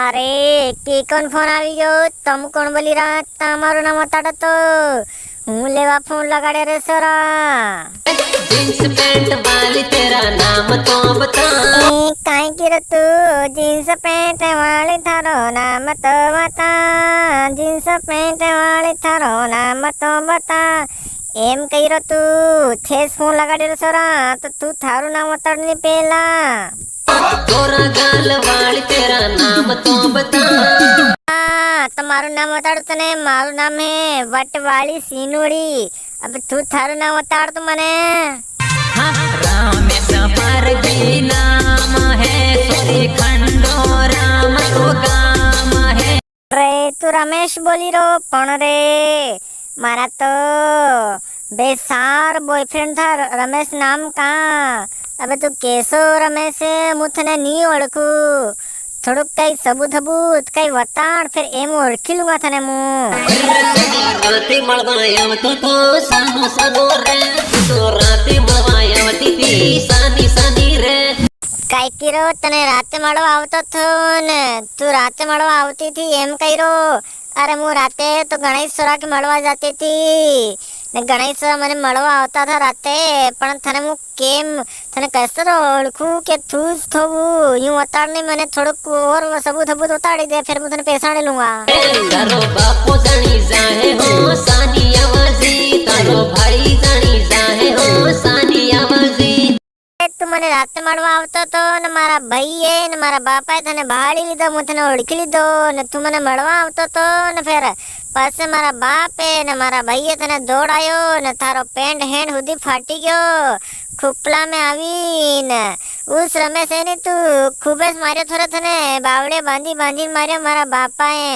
અરે કે કોણ ફોન આવી ગયો? તમે કોણ બોલી રહ્યા? તમારું નામ બતાડો તો હું લેવા ફોન લગાડે રે સરા. जींस पैंट वाली तेरा नाम तो बता। કાઈ કીધું તું? જીન્સ પેન્ટ વાળી તારો નામ તો બતા. જીન્સ પેન્ટ વાળી તારો નામ તો બતા. એમ કહીરો તું છેસ ફોન લગાડેલો સરા તો તું થારું નામ બતાડ ને પેલા. गोरा गाल वाली तेरा नाम तो बता। તમારું નામ બતાડું તને. મારું નામ હે વટવાળી સિનુડી. अब તું થારું નામ બતાડ તું મને. रामेश पारगी नाम है सोरी खंडो राम तो गाम है। રે તું રમેશ બોલી રહ્યો પણ રે મારા તો બે સાર બોયફ્રેન્ડ થા રમેશ નામ કા. હવે તું કેસો રમેશ હું તને નહીં ઓળખું. થોડુંક કઈ સબૂત કઈ વતાણ ફેર એમ ઓળખી લઉંગા તને હું. राती मळवायावती तो सानो सानो रे तो राती मळवायावती ती सानी सानी रे। કઈ કીરો તને રાતે મળવા આવતો થો ને તું રાતે મળવા આવતી હતી એમ કઈરો. અરે હું રાતે તો ગણેશ સોરા કે મળવા જતી હતી ને ગણેશ સોરા મને મળવા આવતા હતા રાતે. પણ તને હું કેમ તને કસર ઓળખું કે તું જ થવું યું અતાડ ને મને થોડુંક ઓર સબૂત ઉતાડી દે ફેર હું તને પેસાડી લઉંગા. તારો બાપો જાણી જાહે હો સાની આવાજી તારો ભાઈ જાણી જાહે હો સાની આવાજી। તું મને રાતે મળવા આવતો તો ને મારા ભાઈએ ને મારા બાપાએ તને ભાળી લીધો હું તને ઓળખી લીધો ને તું મને મળવા આવતો તો ને ફેર પછી મારા બાપે ને મારા ભાઈએ તને દોડાયો ને તારો પેન્ટ હેન્ડ સુધી ફાટી ગયો. ખુપલા में આવીને ઉસ રમેશ ને તું ખૂબ જ માર્યો થોડો તને બાવડે બાંધી માર્યો મારા બાપાએ.